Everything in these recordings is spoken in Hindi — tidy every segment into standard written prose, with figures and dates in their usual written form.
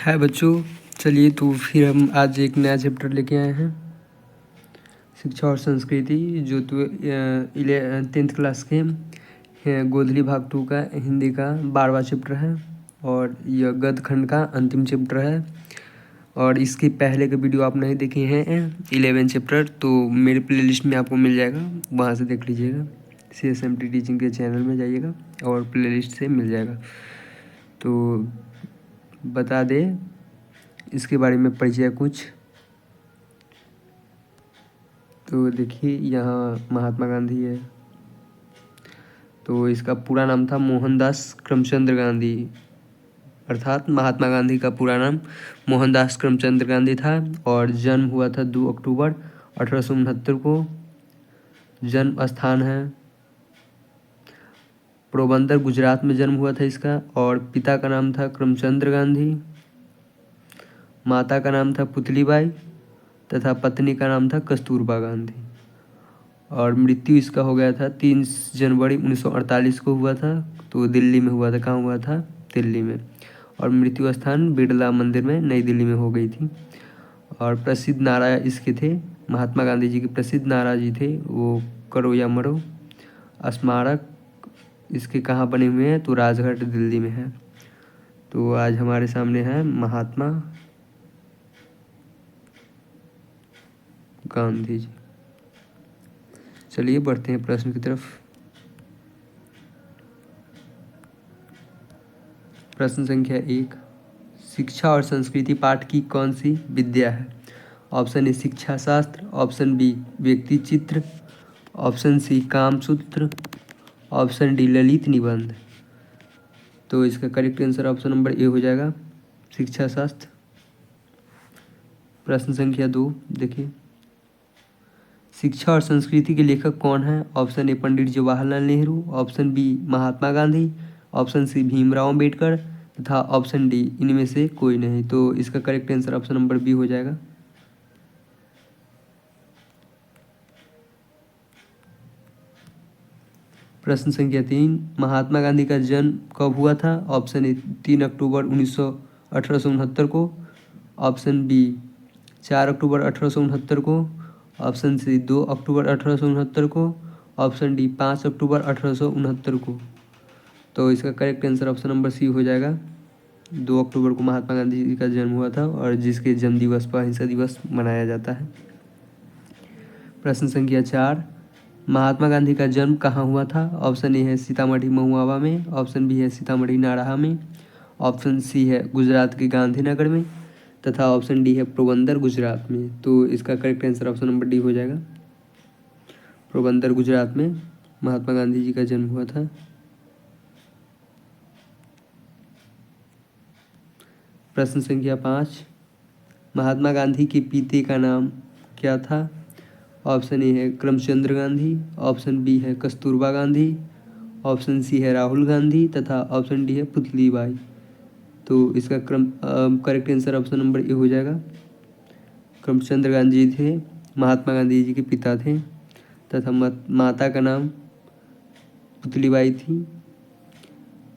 हाय बच्चों, चलिए तो फिर हम आज एक नया चैप्टर लेके आए हैं, शिक्षा और संस्कृति, जो तो 10th क्लास के गोधली भाग 2 का हिंदी का 12वां चैप्टर है और यह गद्य खंड का अंतिम चैप्टर है। और इसके पहले के वीडियो आप नहीं देखे हैं 11 चैप्टर, तो मेरे प्लेलिस्ट में आपको मिल जाएगा, वहाँ से देख लीजिएगा। CSMT टीचिंग के चैनल में जाइएगा और प्लेलिस्ट से मिल जाएगा। तो बता दें इसके बारे में परिचय कुछ। तो देखिए यहाँ महात्मा गांधी है, तो इसका पूरा नाम था मोहनदास करमचंद गांधी, अर्थात महात्मा गांधी का पूरा नाम मोहनदास करमचंद गांधी था। और जन्म हुआ था 2 अक्टूबर 1869 को। जन्म स्थान है पोरबंदर, गुजरात में जन्म हुआ था इसका। और पिता का नाम था करमचंद गांधी, माता का नाम था पुतलीबाई तथा पत्नी का नाम था कस्तूरबा गांधी। और मृत्यु इसका हो गया था 3 जनवरी 1948 को हुआ था, तो दिल्ली में हुआ था। कहाँ हुआ था? दिल्ली में। और मृत्यु स्थान बिरला मंदिर में नई दिल्ली में हो गई थी। और प्रसिद्ध नारा इसके थे, महात्मा गांधी जी के प्रसिद्ध नारा जी थे वो करो या मरो। स्मारक इसके कहाँ बने हुए हैं? तो राजघाट दिल्ली में है। तो आज हमारे सामने है महात्मा गांधी जी। चलिए बढ़ते हैं प्रश्न की तरफ। प्रश्न संख्या 1, शिक्षा और संस्कृति पाठ की कौन सी विद्या है? ऑप्शन ए शिक्षा शास्त्र, ऑप्शन बी व्यक्ति चित्र, ऑप्शन सी कामसूत्र, ऑप्शन डी ललित निबंध। तो इसका correct answer option number A हो जाएगा, शिक्षा शास्त्र। प्रश्न संख्या 2 देखिए, शिक्षा और संस्कृति के लेखक कौन है? Option A Pandit Jawaharlal Nehru, option B Mahatma Gandhi, option C Bhimrao Ambedkar तथा ऑप्शन डी इनमें से कोई नहीं। तो इसका correct answer option number B हो जाएगा। प्रश्न संख्या 3, महात्मा गांधी का जन्म कब हुआ था? ऑप्शन ए 3 अक्टूबर 1869 को, ऑप्शन बी 4 अक्टूबर 1869 को, ऑप्शन सी 2 अक्टूबर 1869 को, ऑप्शन डी 5 अक्टूबर 1869 को। तो इसका correct answer option number C हो जाएगा। 2 अक्टूबर को महात्मा गांधी जी का जन्म हुआ था और जिसके जन्म दिवस पर अहिंसा दिवस मनाया जाता है। प्रश्न संख्या 4, महात्मा गांधी का जन्म कहाँ हुआ था? ऑप्शन ए है सीतामढ़ी महुआवा में, ऑप्शन बी है सीतामढ़ी नाराहा में, ऑप्शन सी है गुजरात के गांधीनगर में तथा ऑप्शन डी है पोरबंदर गुजरात में। तो इसका correct answer option number D हो जाएगा, पोरबंदर गुजरात में महात्मा गांधी जी का जन्म हुआ था। प्रश्न संख्या 5, महात्मा गांधी के पिता का नाम क्या था? ऑप्शन ए है करमचंद गांधी, ऑप्शन बी है कस्तूरबा गांधी, ऑप्शन सी है राहुल गांधी तथा ऑप्शन डी है पुतलीबाई। तो इसका correct answer option number A हो जाएगा, करमचंद गांधी जी थे, महात्मा गांधी जी के पिता थे तथा माता का नाम पुतलीबाई थी।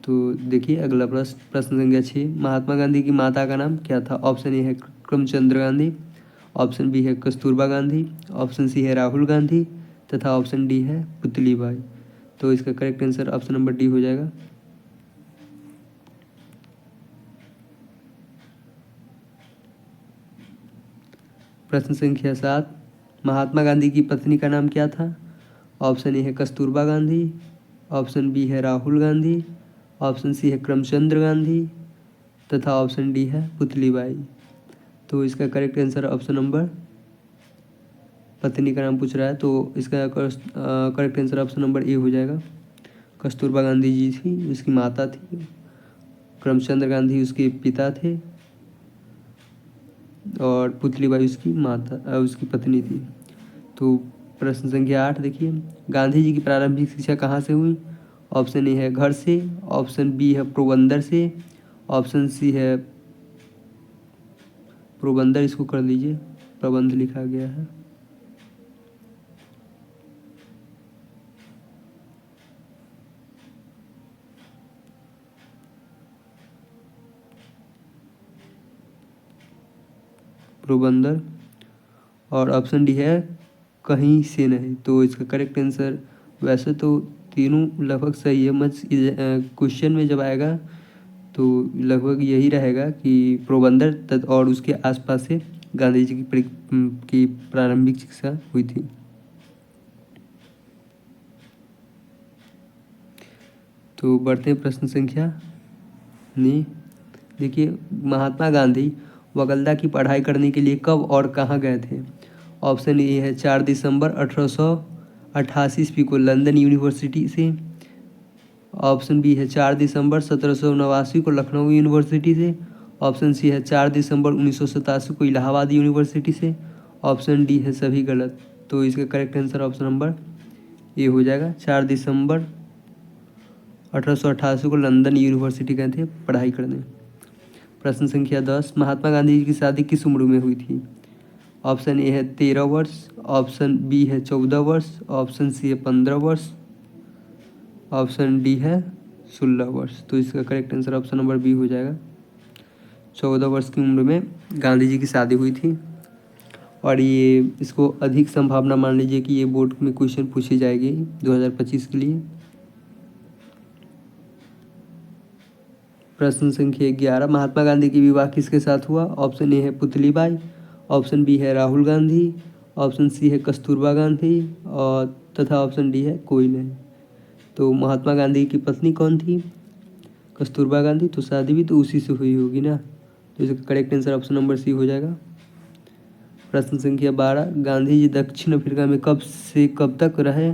तो देखिए अगला प्रश्न संख्या 6, महात्मा गांधी की माता का नाम क्या था? ऑप्शन ए है करमचंद गांधी, ऑप्शन बी है कस्तूरबा गांधी, ऑप्शन सी है राहुल गांधी तथा ऑप्शन डी है पुतलीबाई। तो इसका correct answer option number D हो जाएगा। प्रश्न संख्या 7, महात्मा गांधी की पत्नी का नाम क्या था? ऑप्शन ए है कस्तूरबा गांधी, ऑप्शन बी है राहुल गांधी, ऑप्शन सी है करमचंद गांधी तथा ऑप्शन डी है पुतलीबाई। तो इसका करेक्ट आंसर ऑप्शन नंबर, पत्नी का नाम पूछ रहा है तो इसका correct answer option number A हो जाएगा, कस्तूरबा गांधी जी थी उसकी माता थी, करमचंद गांधी उसके पिता थे और पुतलीबाई उसकी माता उसकी पत्नी थी। तो प्रश्न संख्या 8 देखिए, गांधी जी की प्रारंभिक शिक्षा कहाँ से हुई? ऑप्शन ए है घर से, ऑप्शन बी है पोरबंदर से, ऑप्शन सी है पोरबंदर, इसको कर लीजिए, प्रबंध लिखा गया है। पोरबंदर। और ऑप्शन डी है कहीं से नहीं। तो इसका करेक्ट आंसर, वैसे तो तीनों लगभग सही है, मत क्वेश्चन में जब आएगा तो लगभग यही रहेगा कि पोरबंदर और उसके आसपास से गांधी जी की प्रारंभिक शिक्षा हुई थी। तो बढ़ते हैं प्रश्न संख्या नहीं। देखिए, महात्मा गांधी वगलदा की पढ़ाई करने के लिए कब और कहाँ गए थे? ऑप्शन ए है 4 दिसंबर 1888 ईस्वी को लंदन यूनिवर्सिटी से। ऑप्शन बी है 4 दिसंबर 1789 को लखनऊ यूनिवर्सिटी से। ऑप्शन सी है 4 दिसंबर 1987 को इलाहाबाद यूनिवर्सिटी से। ऑप्शन डी है सभी गलत। तो इसका correct answer option number A हो जाएगा। 4 दिसंबर 1888 को लंदन यूनिवर्सिटी गए थे पढ़ाई करने। प्रश्न संख्या 10, महात्मा गांधी जी की शादी किस उम्र में हुई थी? ऑप्शन ए है 13 वर्ष। ऑप्शन बी है 14 वर्ष। ऑप्शन सी है 15 वर्ष। ऑप्शन डी है 16 वर्ष। तो इसका correct answer option number B हो जाएगा। 14 वर्ष की उम्र में गांधी जी की शादी हुई थी। और ये इसको अधिक संभावना मान लीजिए कि ये बोर्ड में क्वेश्चन पूछी जाएगी 2025 के लिए। प्रश्न संख्या 11, महात्मा गांधी की विवाह किसके साथ हुआ? ऑप्शन ए है पुतलीबाई। ऑप्शन बी है राहुल गांधी। ऑप्शन सी है कस्तूरबा गांधी और तथा ऑप्शन डी है कोई नहीं। तो महात्मा गांधी की पत्नी कौन थी? कस्तूरबा गांधी। तो शादी भी तो उसी से हुई होगी ना। तो इसका correct answer option number C हो जाएगा। प्रश्न संख्या 12, गांधी जी दक्षिण अफ्रीका में कब से कब तक रहे?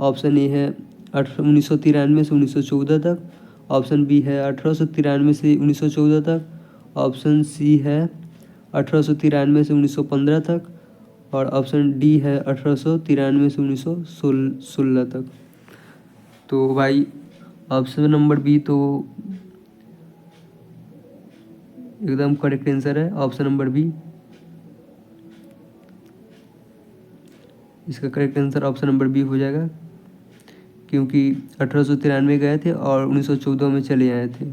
ऑप्शन ए है 1993 से 1914 तक। ऑप्शन बी है 1893 से 1914 तक। ऑप्शन सी है 1893 से 1915 तक। और ऑप्शन डी है 1893 से 1916 तक। तो भाई ऑप्शन नंबर बी तो एकदम करेक्ट आंसर है, ऑप्शन नंबर बी। इसका correct answer option number B हो जाएगा, क्योंकि 1893 गए थे और 1914 में चले आए थे।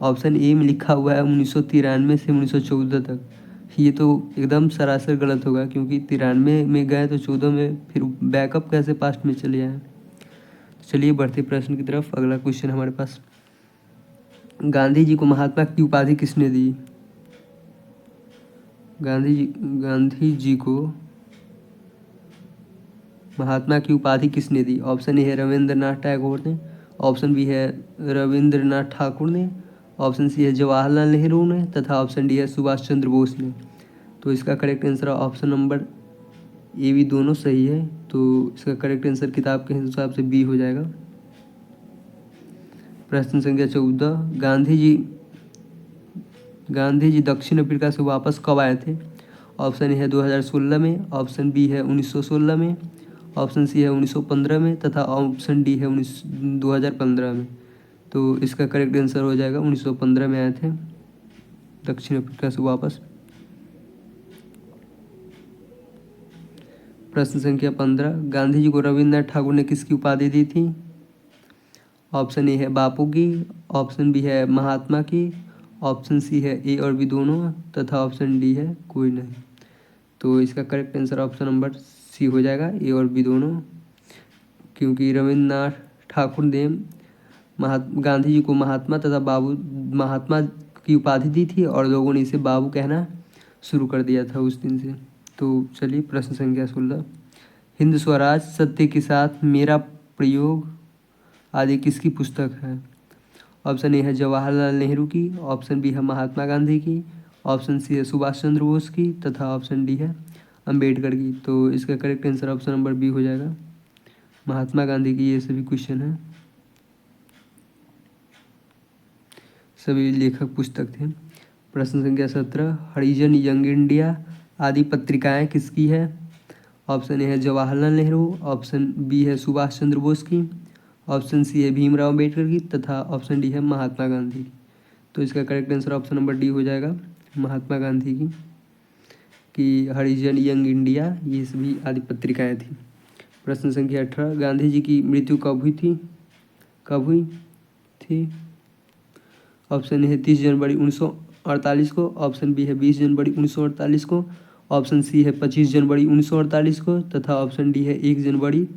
ऑप्शन ए में लिखा हुआ है 1993 से 1914 तक। ये तो एकदम सरासर गलत होगा, क्योंकि 93 में गए तो 14 में फिर बैकअप कैसे पास्ट में चले आए। चलिए बढ़ते प्रश्न की तरफ। अगला क्वेश्चन हमारे पास, गांधी जी को महात्मा की उपाधि किसने दी? गांधी जी को महात्मा की उपाधि किसने दी? ऑप्शन ए है रविंद्रनाथ टैगोर ने। ऑप्शन बी है रविंद्रनाथ ठाकुर ने। ऑप्शन सी है जवाहरलाल नेहरू ने तथा ऑप्शन डी है सुभाष चंद्र बोस ने। तो इसका करेक्ट आंसर ऑप्शन नंबर ए भी दोनों सही है। तो इसका करेक्ट आंसर किताब के हिसाब से बी हो जाएगा। प्रश्न संख्या 14, गांधी जी दक्षिण अफ्रीका से वापस कब आए थे? ऑप्शन ए है 2016 में। ऑप्शन बी है 1916 में। ऑप्शन सी है 1915 में तथा ऑप्शन डी है 2015 में। तो इसका करेक्ट आंसर हो जाएगा 1915 में आए थे दक्षिण अफ्रीका से वापस। प्रश्न संख्या 15, गांधी जी को रविंद्रनाथ ठाकुर ने किसकी उपाधि दी थी? ऑप्शन ए है बापू की। ऑप्शन बी है महात्मा की। ऑप्शन सी है ए और बी दोनों तथा ऑप्शन डी है कोई नहीं। तो इसका correct answer option number C हो जाएगा, ए और बी दोनों, क्योंकि रविंद्रनाथ ठाकुर ने गांधी जी को महात्मा तथा महात्मा की उपाधि दी थी और लोगों ने इसे बाबू कहना शुरू कर दिया था उस दिन से। तो चलिए प्रश्न संख्या 16, हिंद स्वराज, सत्य के साथ मेरा प्रयोग आदि किसकी पुस्तक है? ऑप्शन ए है जवाहरलाल नेहरू की। ऑप्शन बी है महात्मा गांधी की। ऑप्शन सी है सुभाष चंद्र बोस की तथा ऑप्शन डी है अंबेडकर की। तो इसका correct answer option number B हो जाएगा, महात्मा गांधी की ये सभी क्वेश्चन हैं, सभी लेखक पुस्तक थे। प्रश्न संख्या 17, हरिजन यंग इंडिया आदि पत्रिकाएं किसकी है? ऑप्शन ए है जवाहरलाल नेहरू। ऑप्शन बी है सुभाष चंद्र बोस की। ऑप्शन सी है भीमराव अम्बेडकर की तथा ऑप्शन डी है महात्मा गांधी की। तो इसका correct answer option number D हो जाएगा, महात्मा गांधी की हरिजन यंग इंडिया ये सभी आदि पत्रिकाएँ थी। प्रश्न संख्या 18, गांधी जी की मृत्यु कब हुई थी? ऑप्शन ए है 30 जनवरी 1948 को। ऑप्शन बी है 20 जनवरी 1948 को। ऑप्शन सी है 25 जनवरी 1948 को तथा ऑप्शन डी है 1 जनवरी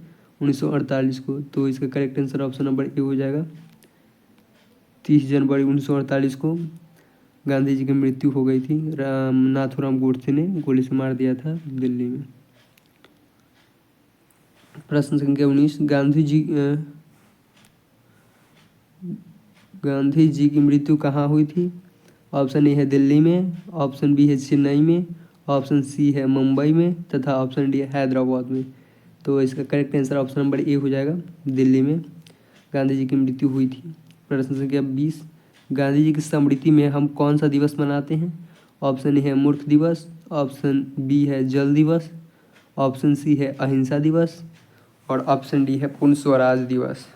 1948 को। तो इसका correct answer option number A हो जाएगा। 30 जनवरी 1948 को गांधी जी की मृत्यु हो गई थी। नाथूराम गोडसे ने गोली से मार दिया था दिल्ली में। प्रश्न संख्या 19, गांधी जी की मृत्यु कहाँ हुई थी? ऑप्शन ए है दिल्ली में, ऑप्शन बी है चेन्नई में, ऑप्शन सी है मुंबई में तथा ऑप्शन डी है हैदराबाद में। तो इसका correct answer option number A हो जाएगा, दिल्ली में गांधी जी की मृत्यु हुई थी। प्रश्न संख्या 20, गांधी जी की स्मृति में हम कौन सा दिवस मनाते हैं? ऑप्शन ए है मूर्ख दिवस, ऑप्शन बी है जल दिवस, ऑप्शन सी है अहिंसा दिवस और ऑप्शन डी है पूर्ण स्वराज दिवस।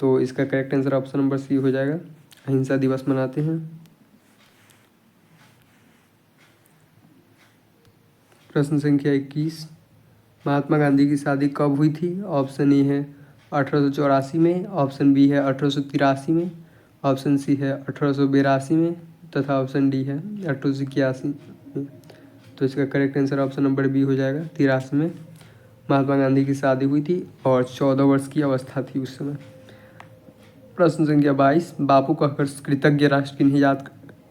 तो इसका correct answer option number C हो जाएगा, अहिंसा दिवस मनाते हैं। प्रश्न संख्या 21, महात्मा गांधी की शादी कब हुई थी? ऑप्शन ए है 1884 में, ऑप्शन बी है 1883 में, ऑप्शन सी है 1882 में तथा ऑप्शन डी है 1881 में। तो इसका correct answer option number B हो जाएगा, 83 में महात्मा गांधी की शादी हुई थी और 14 वर्ष की अवस्था थी उस समय। प्रश्न संख्या 22, बापू कहकर कृतज्ञ राष्ट्र किन्हें याद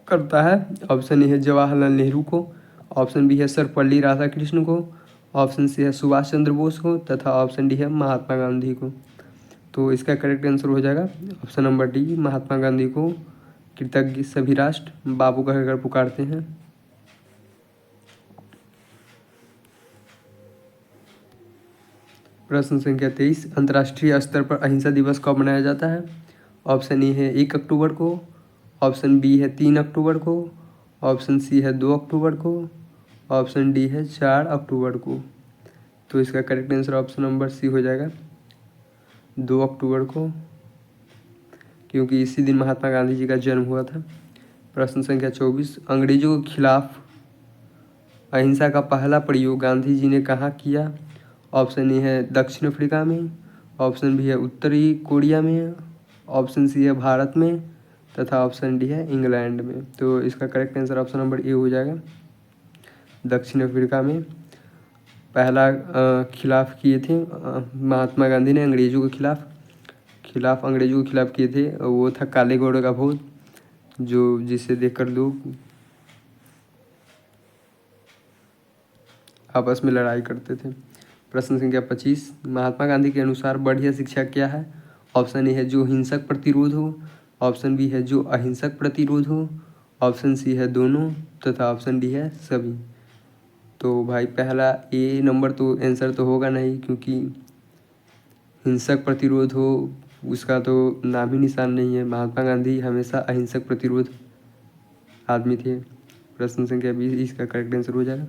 करता है? ऑप्शन ए है जवाहरलाल नेहरू को, ऑप्शन बी है सर्वपल्ली राधाकृष्ण को, ऑप्शन सी है सुभाष चंद्र बोस को तथा ऑप्शन डी है महात्मा गांधी को। तो इसका करेक्ट आंसर हो जाएगा option number D, Mahatma Gandhi को कृतज्ञ सभी राष्ट्र बापू कहकर पुकारते हैं। प्रश्न संख्या 23, अंतर्राष्ट्रीय स्तर पर अहिंसा दिवस कब मनाया जाता है? ऑप्शन ए है 1 अक्टूबर को, ऑप्शन बी है 3 अक्टूबर को, ऑप्शन सी है 2 अक्टूबर को, ऑप्शन डी है 4 अक्टूबर को। तो इसका correct answer option number C हो जाएगा, 2 अक्टूबर को, क्योंकि इसी दिन महात्मा गांधी जी का जन्म हुआ था। प्रश्न संख्या 24, अंग्रेजों के खिलाफ अहिंसा का पहला प्रयोग गांधी जी ने कहाँ किया? ऑप्शन ए है दक्षिण अफ्रीका में, ऑप्शन बी है उत्तरी कोरिया में, ऑप्शन सी है भारत में तथा ऑप्शन डी है इंग्लैंड में। तो इसका correct answer option number A हो जाएगा, दक्षिण अफ्रीका में पहला खिलाफ किए थे महात्मा गांधी ने अंग्रेज़ों के खिलाफ अंग्रेज़ों के खिलाफ किए थे। वो था काले घोड़े का भूत, जो जिसे देखकर लोग आपस में लड़ाई करते थे। प्रश्न संख्या 25, महात्मा गांधी के अनुसार बढ़िया शिक्षा क्या है? ऑप्शन ए है जो हिंसक प्रतिरोध हो, ऑप्शन बी है जो अहिंसक प्रतिरोध हो, ऑप्शन सी है दोनों तथा ऑप्शन डी है सभी। तो भाई पहला ए नंबर तो आंसर तो होगा नहीं, क्योंकि हिंसक प्रतिरोध हो उसका तो नाम ही निशान नहीं है। महात्मा गांधी हमेशा अहिंसक प्रतिरोध आदमी थे। प्रश्न संख्या 20 इसका करेक्ट आंसर हो जाएगा।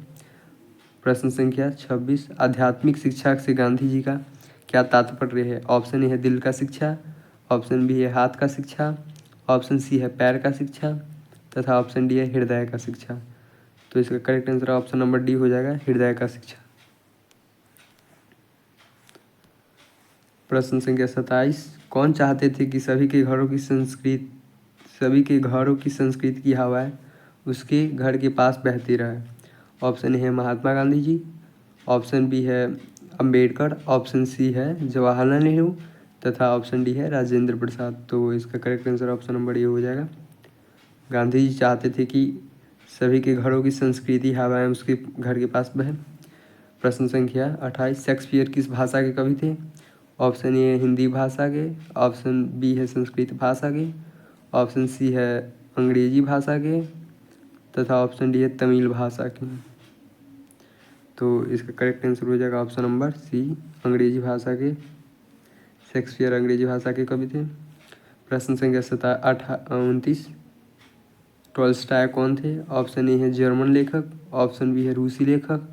प्रश्न संख्या 26, आध्यात्मिक शिक्षा से गांधी जी का क्या तात्पर्य है? ऑप्शन ए है दिल का शिक्षा, ऑप्शन बी है हाथ का शिक्षा, ऑप्शन सी है पैर का शिक्षा तथा ऑप्शन डी है हृदय का शिक्षा। तो इसका correct answer option number D हो जाएगा, हृदय का शिक्षा। प्रश्न संख्या 27, कौन चाहते थे कि सभी के घरों की संस्कृति की हवाएं उसके घर के पास बहती रहे? ऑप्शन ए है महात्मा गांधी जी, ऑप्शन बी है अंबेडकर, ऑप्शन सी है जवाहरलाल नेहरू तथा ऑप्शन डी है राजेंद्र प्रसाद। तो इसका correct answer option number A हो जाएगा, गांधी जी चाहते थे कि सभी के घरों की संस्कृति हवाएं उसके घर के पास बहे। प्रश्न संख्या 28, शेक्सपियर किस भाषा के कवि थे? ऑप्शन ए हिंदी भाषा के, ऑप्शन बी है संस्कृत भाषा के, ऑप्शन सी है अंग्रेजी भाषा के तथा ऑप्शन डी है तमिल भाषा के। तो इसका करेक्ट आंसर हो जाएगा ऑप्शन नंबर सी, अंग्रेजी भाषा के। शेक्सपियर अंग्रेजी भाषा के कवि थे। प्रश्न संख्या 29, टॉल्स्टॉय कौन थे? ऑप्शन ए है जर्मन लेखक, ऑप्शन बी है रूसी लेखक,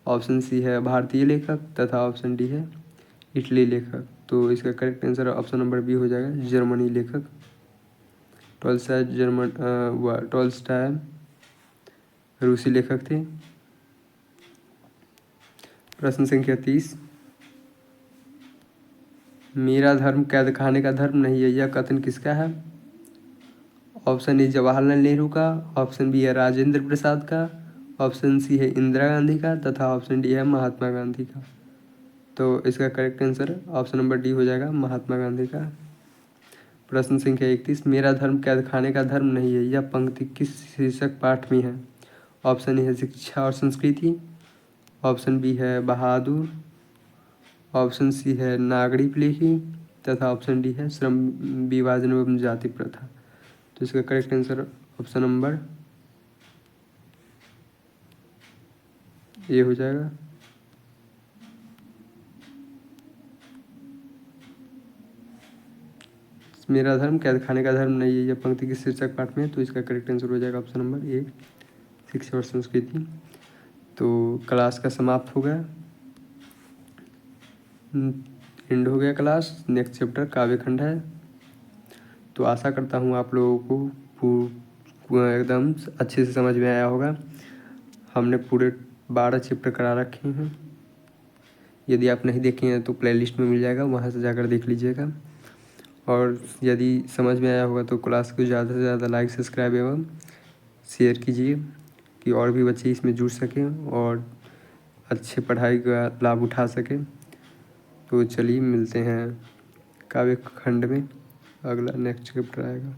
ऑप्शन सी है भारतीय लेखक तथा ऑप्शन डी है इटली लेखक। तो इसका correct answer option number B हो जाएगा, जर्मनी लेखक। टॉल्स्टॉय रूसी लेखक थे। प्रश्न संख्या 30, मेरा धर्म कैद खाने का धर्म नहीं है, यह कथन किसका है? ऑप्शन ए जवाहरलाल नेहरू का, ऑप्शन बी है राजेंद्र प्रसाद का, ऑप्शन सी है इंदिरा गांधी का तथा ऑप्शन डी है महात्मा गांधी का। तो इसका correct answer option number D हो जाएगा, महात्मा गांधी का। प्रश्न संख्या 31, मेरा धर्म कैद खाने का धर्म नहीं है, यह पंक्ति किस शीर्षक पाठ में है? ऑप्शन ए है शिक्षा और संस्कृति, ऑप्शन बी है बहादुर, ऑप्शन सी है नागरिक लेखी तथा ऑप्शन डी है श्रम विभाजन एवं जाति प्रथा। तो इसका correct answer option number A हो जाएगा। मेरा धर्म कैद खाने का धर्म नहीं है, यह पंक्ति किस शीर्षक पाठ में है? तो इसका करेक्ट आंसर हो जाएगा ऑप्शन नंबर ए, शिक्षा और संस्कृति। तो क्लास का समाप्त हो गया, एंड हो गया क्लास। नेक्स्ट चैप्टर काव्य खंड है। तो आशा करता हूँ आप लोगों को एकदम अच्छे से समझ में आया होगा। हमने पूरे 12 चैप्टर करा रखे हैं। यदि आप नहीं देखे हैं तो प्लेलिस्ट में मिल जाएगा, वहाँ से जाकर देख लीजिएगा। और यदि समझ में आया होगा तो क्लास को ज़्यादा से ज़्यादा लाइक सब्सक्राइब एवं शेयर कीजिए कि और भी बच्चे इसमें जुड़ सकें और अच्छे पढ़ाई का लाभ उठा सकें। तो चलिए मिलते हैं काव्य खंड में, अगला नेक्स्ट चैप्टर आएगा।